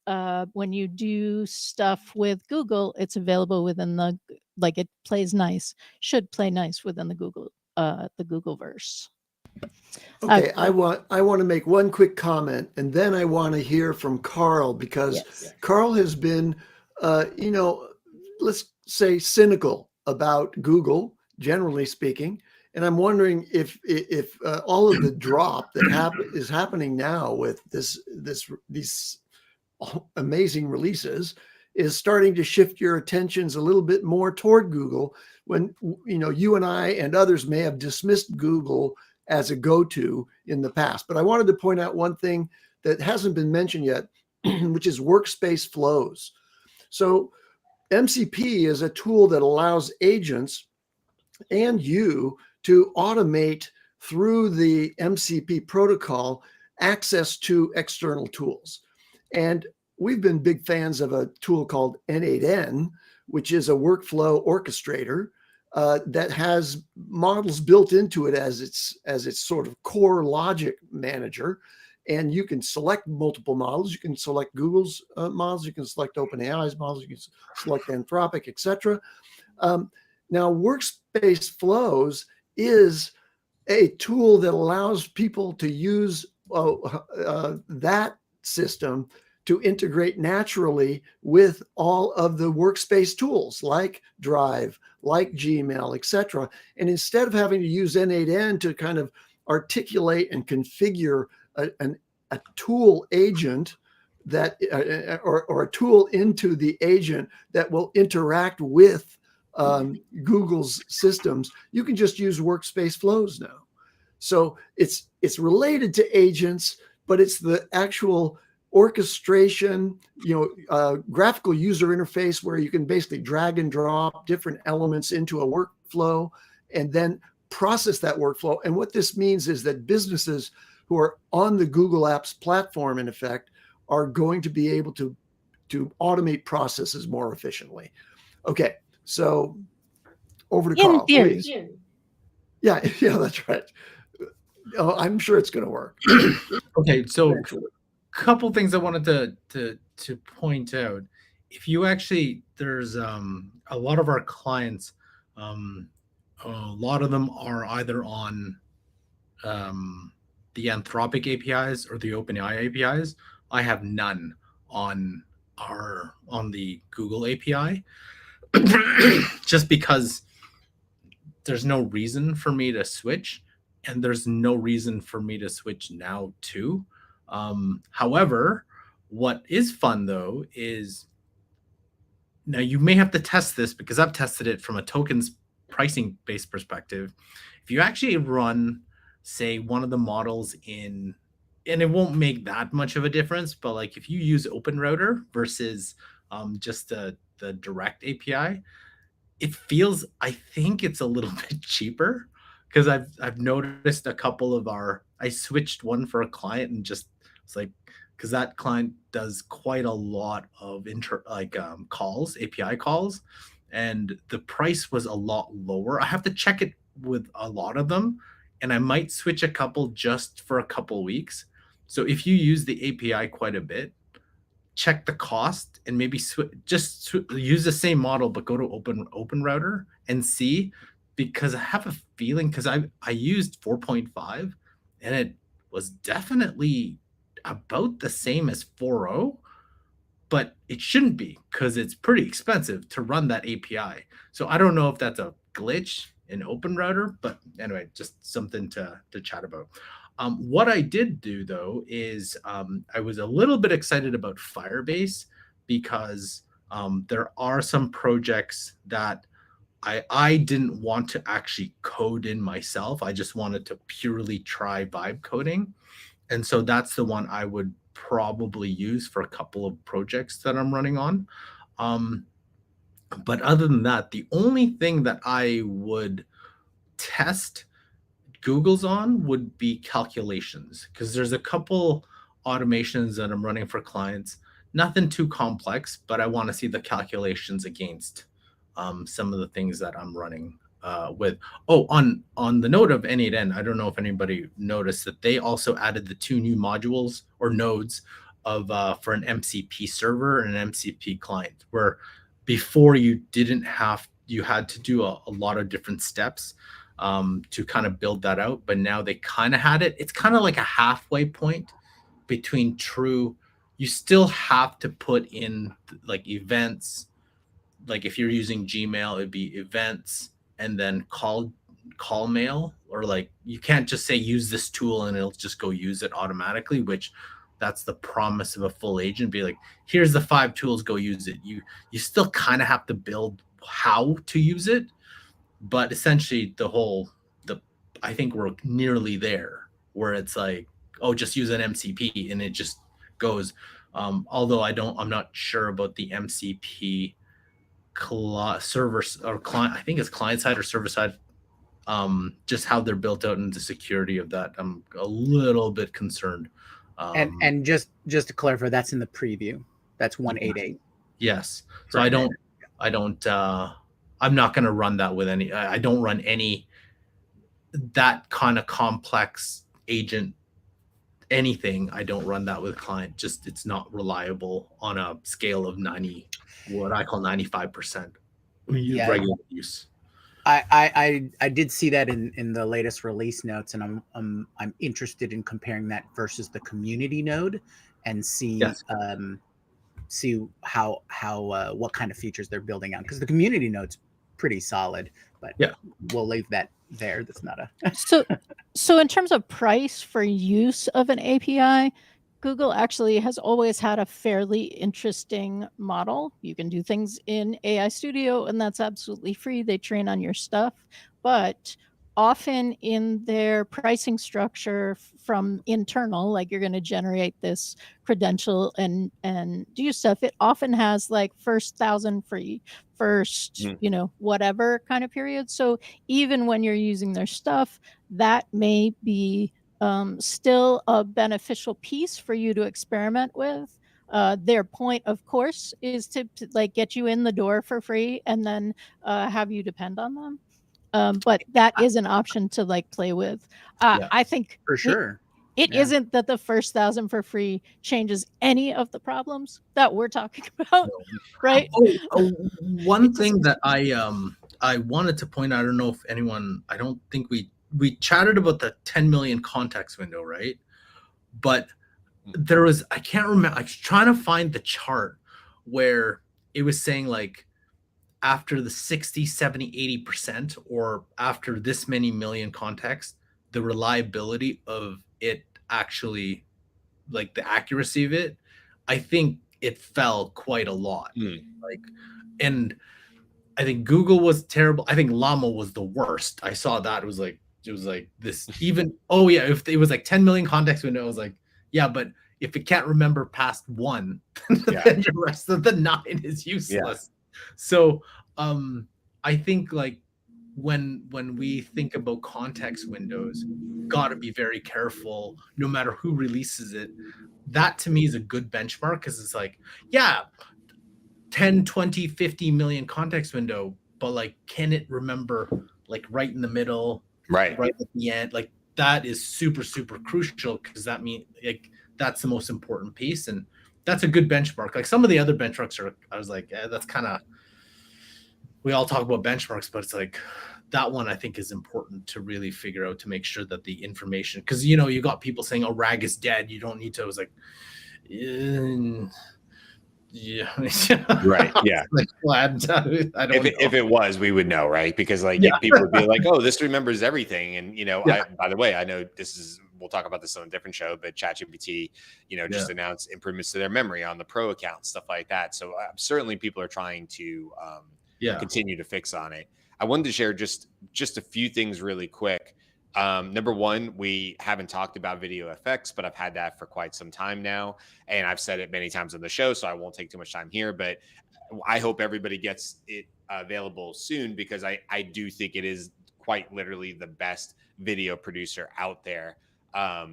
when you do stuff with Google, it's available within like it plays nice, should play nice within the Google verse. Okay, I want to make one quick comment, and then I want to hear from Carl because Yes. Carl has been, let's say, cynical about Google, generally speaking. And I'm wondering if all of the drop that is happening now with these amazing releases is starting to shift your attentions a little bit more toward Google when you and I and others may have dismissed Google as a go-to in the past. But I wanted to point out one thing that hasn't been mentioned yet, which is workspace flows. So MCP is a tool that allows agents and you to automate through the MCP protocol access to external tools. And we've been big fans of a tool called N8N, which is a workflow orchestrator that has models built into it as its sort of core logic manager. And you can select multiple models. You can select Google's models. You can select OpenAI's models. You can select Anthropic, etc. Now, Workspace Flows is a tool that allows people to use that system to integrate naturally with all of the workspace tools like Drive, like Gmail, etc. And instead of having to use N8N to kind of articulate and configure a tool agent that or a tool into the agent that will interact with Google's systems, you can just use Workspace Flows now. So it's related to agents, but it's the actual orchestration, graphical user interface where you can basically drag and drop different elements into a workflow and then process that workflow. And what this means is that businesses who are on the Google Apps platform, in effect, are going to be able to automate processes more efficiently. Okay, so over to Carl, please. Yeah, that's right. Oh, I'm sure it's going to work. Okay, so couple things I wanted to point out. If you actually, there's a lot of our clients, a lot of them are either on the Anthropic APIs or the OpenAI APIs. I have none on the Google API, just because there's no reason for me to switch, and there's no reason for me to switch now too. However, what is fun though is, now you may have to test this because I've tested it from a tokens pricing based perspective. If you actually run, say, one of the models in, and it won't make that much of a difference, but like if you use OpenRouter versus just the direct API, it feels, I think it's a little bit cheaper, because I've noticed a couple of I switched one for a client and just, it's like, because that client does quite a lot of calls, API calls, and the price was a lot lower. I have to check it with a lot of them, and I might switch a couple just for a couple weeks. So if you use the API quite a bit, check the cost and maybe use the same model, but go to OpenRouter and see, because I have a feeling, because I used 4.5 and it was definitely about the same as 4.0, but it shouldn't be because it's pretty expensive to run that API. So I don't know if that's a glitch in OpenRouter, but anyway, just something to chat about. What I did do though is I was a little bit excited about Firebase because there are some projects that I didn't want to actually code in myself. I just wanted to purely try vibe coding. And so that's the one I would probably use for a couple of projects that I'm running on. But other than that, the only thing that I would test Google's on would be calculations, because there's a couple automations that I'm running for clients. Nothing too complex, but I want to see the calculations against some of the things that I'm running with. Oh, on the note of N8N, I don't know if anybody noticed that they also added the 2 new modules or nodes of for an MCP server and an MCP client, where before you had to do a lot of different steps to kind of build that out, but now they kind of had it. It's kind of like a halfway point between true. You still have to put in like events. Like if you're using Gmail, it'd be events and then call mail, or like you can't just say use this tool and it'll just go use it automatically, which that's the promise of a full agent. Be like, here's the 5 tools, go use it. You still kind of have to build how to use it, but essentially I think we're nearly there where it's like, oh, just use an MCP and it just goes. Although I'm not sure about the MCP server or client. I think it's client side or server side. Just how they're built out and the security of that, I'm a little bit concerned. And just to clarify, that's in the preview. That's 188. Yes. So I'm not going to run that with any. I don't run any that kind of complex agent anything. I don't run that with client. Just it's not reliable on a scale of 90, what I call 95% regular use. I did see that in the latest release notes, and I'm interested in comparing that versus the community node and see how what kind of features they're building on, because the community node's pretty solid, but we'll leave that there. That's not a so in terms of price for use of an API, Google actually has always had a fairly interesting model. You can do things in AI Studio, and that's absolutely free. They train on your stuff. But often in their pricing structure from internal, like you're going to generate this credential and do stuff, it often has like first 1,000 free, first, whatever kind of period. So even when you're using their stuff, that may be still a beneficial piece for you to experiment with. Their point, of course, is to like get you in the door for free and then have you depend on them. But that is an option to like play with. I think for sure it isn't that the first 1,000 for free changes any of the problems that we're talking about, right? One thing that I wanted to point out, I don't know if anyone, I don't think we chatted about the 10 million context window, right? But there was, I can't remember, I was trying to find the chart where it was saying like after the 60, 70, 80%, or after this many million contexts, the reliability of it actually, like the accuracy of it, I think it fell quite a lot. Like, and I think Google was terrible. I think Llama was the worst. I saw that. It was like this even, if it was like 10 million context window, I was like, yeah, but if it can't remember past 1, then the rest of the 9 is useless. So I think like when we think about context windows, got to be very careful no matter who releases it. That to me is a good benchmark, because it's like, 10, 20, 50 million context window, but like, can it remember like right in the middle, right at the end? Like that is super, super crucial, because that means like that's the most important piece, and that's a good benchmark. Like some of the other benchmarks are, I was like, that's kind of, we all talk about benchmarks, but it's like that one I think is important to really figure out, to make sure that the information, because you got people saying, oh, RAG is dead, you don't need to. I was like, Yeah. Right. Yeah. Glad I don't know. If it was, we would know, right? Because like Yeah. people would be like, "Oh, this remembers everything," and Yeah. by the way, I know this is. We'll talk about this on a different show, but ChatGPT, just announced improvements to their memory on the Pro account, stuff like that. So certainly, people are trying to continue to fix on it. I wanted to share just a few things really quick. Number one, we haven't talked about video effects, but I've had that for quite some time now, and I've said it many times on the show, so I won't take too much time here. But I hope everybody gets it available soon, because I do think it is quite literally the best video producer out there.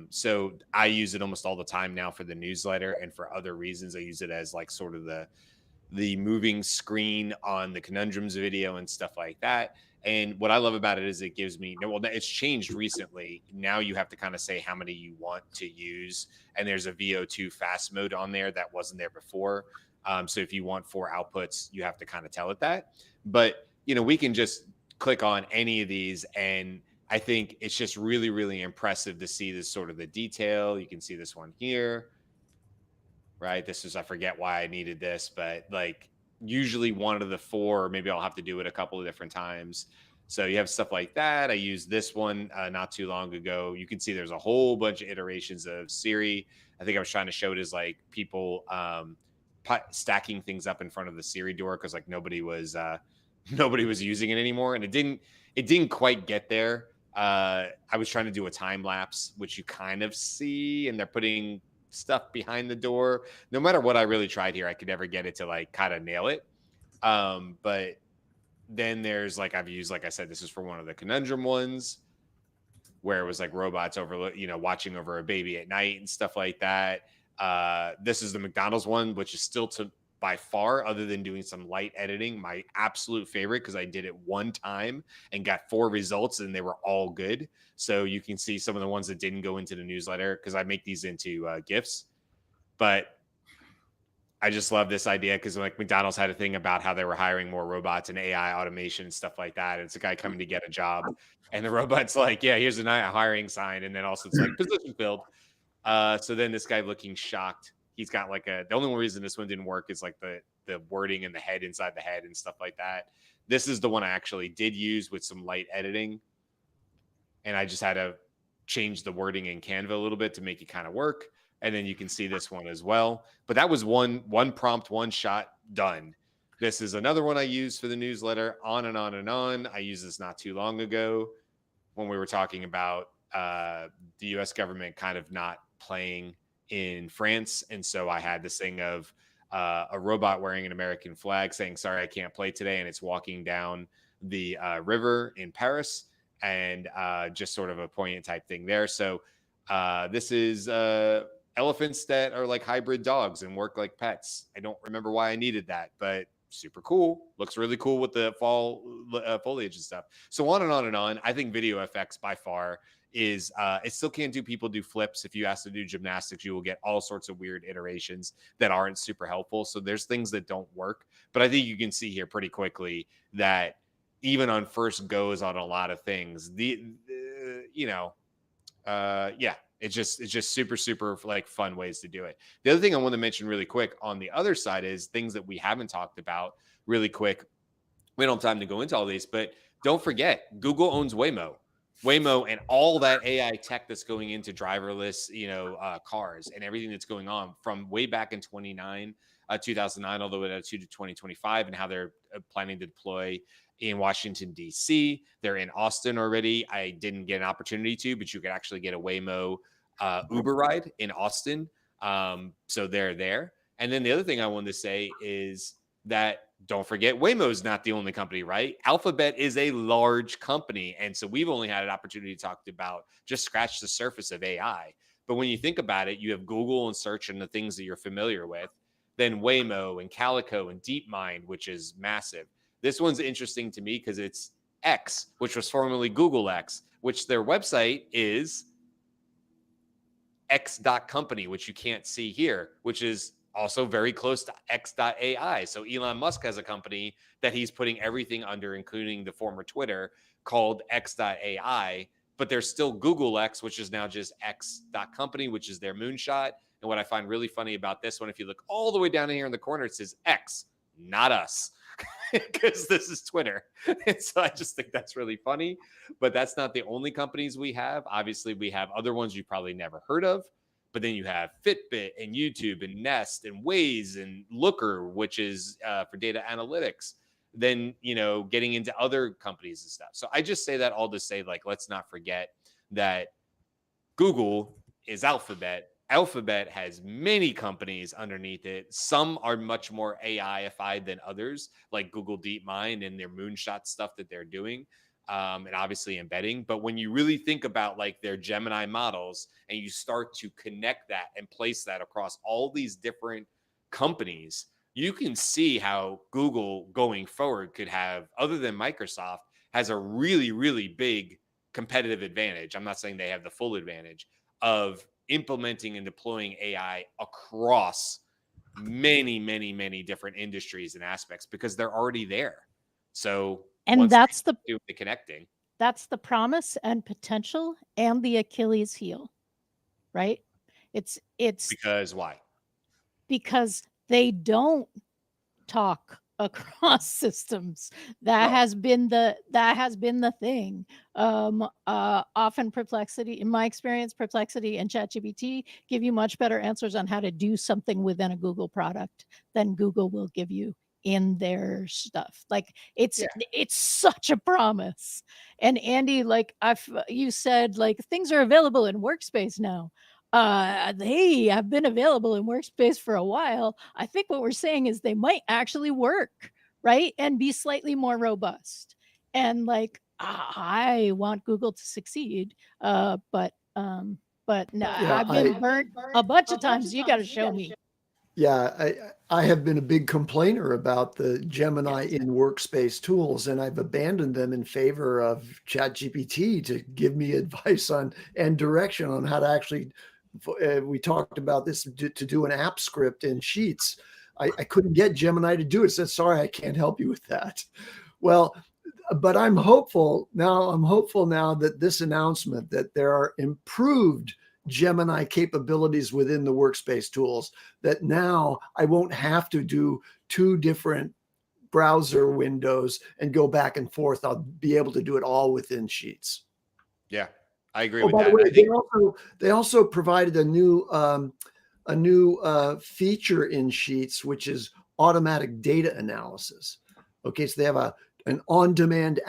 So I use it almost all the time now for the newsletter, and for other reasons. I use it as like sort of the moving screen on the Conundrums video and stuff like that. And what I love about it is it gives me, well, it's changed recently. Now you have to kind of say how many you want to use. And there's a VO2 fast mode on there that wasn't there before. So if you want 4 outputs, you have to kind of tell it that. But, we can just click on any of these, and I think it's just really, really impressive to see this sort of the detail. You can see this one here, right? This is, I forget why I needed this, but like usually one of the 4, maybe I'll have to do it a couple of different times. So you have stuff like that. I used this one not too long ago. You can see there's a whole bunch of iterations of Siri. I think I was trying to show it as like people stacking things up in front of the Siri door, because like nobody was using it anymore, and it didn't quite get there. I was trying to do a time lapse, which you kind of see, and they're putting stuff behind the door. No matter what I really tried here, I could never get it to like kind of nail it. But then there's like, I've used, like I said, this is for one of the Conundrum ones, where it was like robots watching over a baby at night and stuff like that. This is the McDonald's one, which is still by far, other than doing some light editing, my absolute favorite, because I did it one time and got 4 results and they were all good. So you can see some of the ones that didn't go into the newsletter, because I make these into GIFs. But I just love this idea, because like McDonald's had a thing about how they were hiring more robots and AI automation and stuff like that. And it's a guy coming to get a job, and the robot's like, yeah, here's a hiring sign. And then also it's like position filled. So then this guy looking shocked. He's got like the only reason this one didn't work is like the wording and the head inside the head and stuff like that. This is the one I actually did use with some light editing. And I just had to change the wording in Canva a little bit to make it kind of work. And then you can see this one as well. But that was one prompt, one shot, done. This is another one I used for the newsletter, on and on and on. I used this not too long ago when we were talking about the US government kind of not playing in France. And so I had this thing of a robot wearing an American flag saying, sorry, I can't play today. And it's walking down the river in Paris, and just sort of a poignant type thing there. So this is elephants that are like hybrid dogs and work like pets. I don't remember why I needed that, but super cool. Looks really cool with the fall foliage and stuff. So on and on and on. I think video effects by far is it still can't do people do flips. If you ask to do gymnastics, you will get all sorts of weird iterations that aren't super helpful. So there's things that don't work, but I think you can see here pretty quickly that even on first goes on a lot of things, it's just super like fun ways to do it. The other thing I want to mention really quick on the other side is things that we haven't talked about really quick. We don't have time to go into all these, but don't forget, Google owns Waymo and all that AI tech that's going into driverless, cars and everything that's going on from way back in 2009, all the way to 2025, and how they're planning to deploy in Washington, D.C. They're in Austin already. I didn't get an opportunity to, but you could actually get a Waymo Uber ride in Austin. So they're there. And then the other thing I wanted to say is that don't forget, Waymo is not the only company, right? Alphabet is a large company. And so we've only had an opportunity to talk about just scratch the surface of AI. But when you think about it, you have Google and search and the things that you're familiar with, then Waymo and Calico and DeepMind, which is massive. This one's interesting to me because it's X, which was formerly Google X, which their website is x.company, which you can't see here, which is also very close to x.ai. So Elon Musk has a company that he's putting everything under, including the former Twitter, called x.ai, but there's still Google X, which is now just x.company, which is their moonshot. And what I find really funny about this one, if you look all the way down here in the corner, it says X, not us. Because this is Twitter. And so I just think that's really funny. But that's not the only companies we have. Obviously, we have other ones you probably never heard of. But then you have Fitbit and YouTube and Nest and Waze and Looker, which is for data analytics. Then, getting into other companies and stuff. So I just say that all to say, like, let's not forget that Google is Alphabet. Alphabet has many companies underneath it. Some are much more AI-ified than others, like Google DeepMind and their moonshot stuff that they're doing, and obviously embedding. But when you really think about like their Gemini models and you start to connect that and place that across all these different companies, you can see how Google going forward could have, other than Microsoft, has a really, really big competitive advantage. I'm not saying they have the full advantage of implementing and deploying AI across many, many, many different industries and aspects because they're already there. So, and that's the connecting. That's the promise and potential and the Achilles heel, right? It's because why? Because they don't talk across systems. That has been the thing. Often Perplexity, in my experience, Perplexity and ChatGPT give you much better answers on how to do something within a Google product than Google will give you in their stuff. Like it's such a promise. And Andy, like you said, like things are available in Workspace now. They have been available in Workspace for a while. I think what we're saying is they might actually work, right? And be slightly more robust. And like, I want Google to succeed. But no, I've been burnt a bunch of times. You got to show me. Yeah, I have been a big complainer about the Gemini in Workspace tools, and I've abandoned them in favor of ChatGPT to give me advice on and direction on how to actually. We talked about this to do an app script in Sheets. I couldn't get Gemini to do it. Said, sorry, I can't help you with that. Well, but I'm hopeful now. I'm hopeful now that this announcement that there are improved Gemini capabilities within the Workspace tools, that now I won't have to do two different browser windows and go back and forth. I'll be able to do it all within Sheets. Yeah, I agree with by that. The way, they also provided a new feature in Sheets, which is automatic data analysis. Okay, so they have an on-demand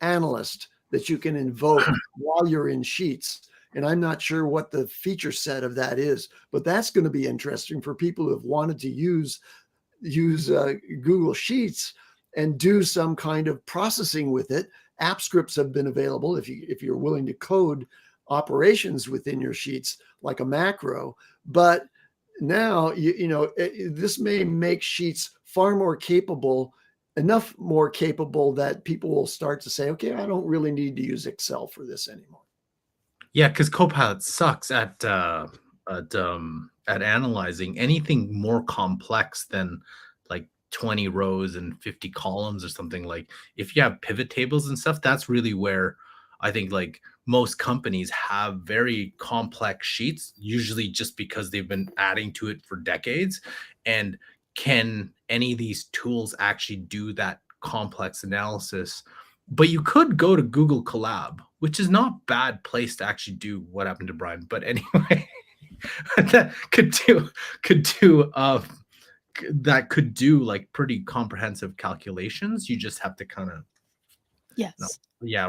analyst that you can invoke while you're in Sheets. And I'm not sure what the feature set of that is, but that's going to be interesting for people who have wanted to use Google Sheets and do some kind of processing with it. App scripts have been available if you're willing to code operations within your Sheets like a macro. But now this may make Sheets far more capable, enough more capable that people will start to say, okay, I don't really need to use Excel for this anymore. Yeah, because Copilot sucks at analyzing anything more complex than like 20 rows and 50 columns or something. Like if you have pivot tables and stuff, that's really where I think like most companies have very complex sheets, usually just because they've been adding to it for decades. And can any of these tools actually do that complex analysis? But you could go to Google Colab, which is not a bad place to actually do what happened to Brian. But anyway, that could do like pretty comprehensive calculations. You just have to kind of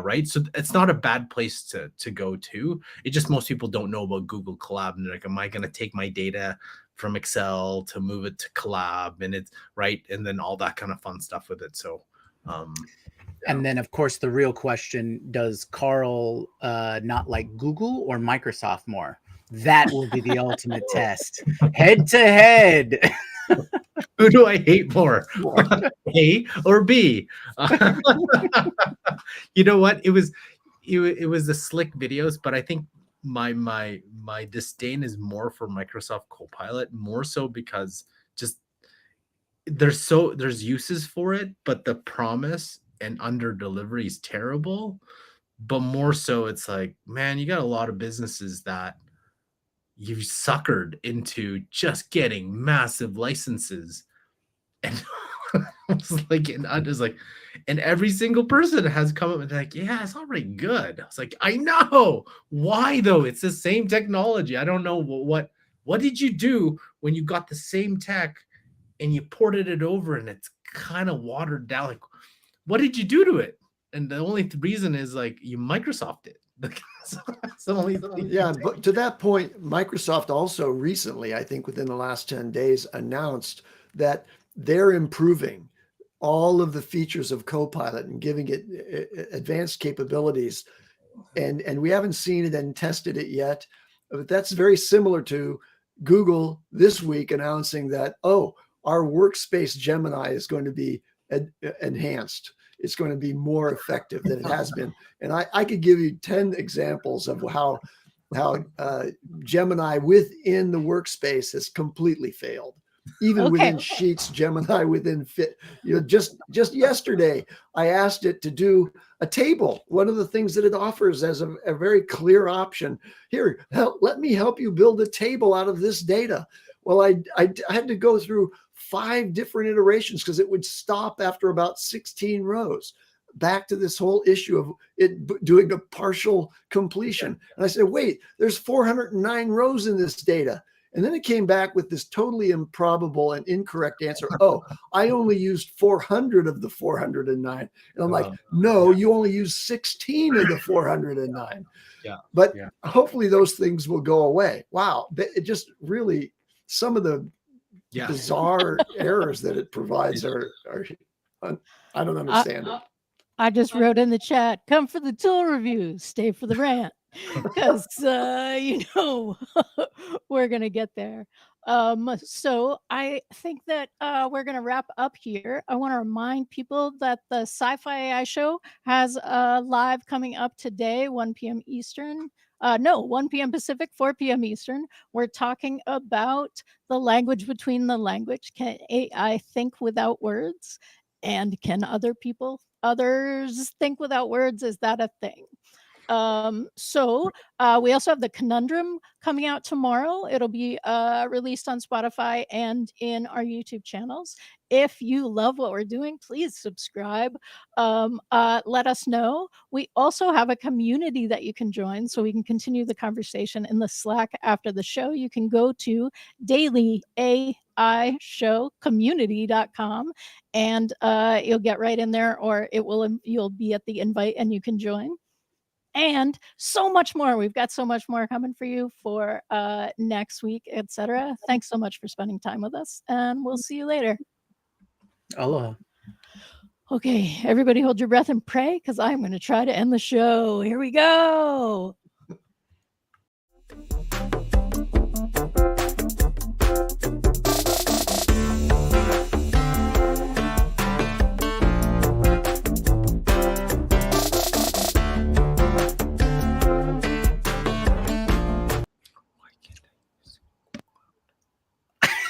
right. So it's not a bad place to go to. It just most people don't know about Google Colab, and they're like, am I going to take my data from Excel to move it to Colab, and it's right, and then all that kind of fun stuff with it. So. And then, of course, the real question, does Carl not like Google or Microsoft more? That will be the ultimate test. Head to head. Who do I hate more? A or B? You know what? It was the slick videos, but I think my disdain is more for Microsoft Copilot, more so because just there's uses for it, but the promise and under delivery is terrible. But more so, it's like, man, you got a lot of businesses that you've suckered into just getting massive licenses. And I was like, and every single person has come up and like, yeah, it's already good. I was like, I know. Why though? It's the same technology. I don't know what did you do when you got the same tech and you ported it over and it's kind of watered down? Like, what did you do to it? And the only reason is like you Microsoft it. That's the only thing. Yeah, but to that point, Microsoft also recently, I think within the last 10 days, announced that they're improving all of the features of Copilot and giving it advanced capabilities. And we haven't seen it and tested it yet, but that's very similar to Google this week announcing that, oh, our workspace Gemini is going to be enhanced. It's going to be more effective than it has been. And I could give you 10 examples of how Gemini within the workspace has completely failed. Even within Sheets, Gemini within Fit. Just yesterday, I asked it to do a table. One of the things that it offers as a very clear option. Here, let me help you build a table out of this data. Well, I had to go through 5 different iterations because it would stop after about 16 rows. Back to this whole issue of it doing a partial completion. And I said, wait, there's 409 rows in this data. And then it came back with this totally improbable and incorrect answer. Oh, I only used 400 of the 409. And I'm like, no, you only used 16 of the 409. Yeah. But hopefully those things will go away. Wow. It just really, some of the bizarre errors that it provides are I don't understand it. I just wrote in the chat, come for the tool review, stay for the rant. Because we're gonna get there. So I think that we're gonna wrap up here. I want to remind people that the Sci-Fi AI show has live coming up today, 1 p.m. Eastern. 1 p.m. Pacific, 4 p.m. Eastern. We're talking about the language between the language. Can AI think without words? And can others think without words? Is that a thing? We also have the Conundrum coming out tomorrow. It'll be released on Spotify and in our YouTube channels. If you love what we're doing, please subscribe. Let us know. We also have a community that you can join so we can continue the conversation in the Slack after the show. You can go to dailyAIshowcommunity.com and you'll get right in there, or you'll be at the invite and you can join. And so much more. We've got so much more coming for you for next week, etc. Thanks so much for spending time with us, and we'll see you later. Aloha. Okay, everybody hold your breath and pray, because I'm going to try to end the show. Here we go.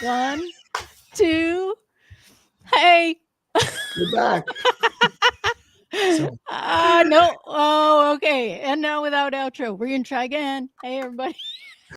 One, two, hey. You're back. No. Oh, okay. And now without outro. We're going to try again. Hey, everybody.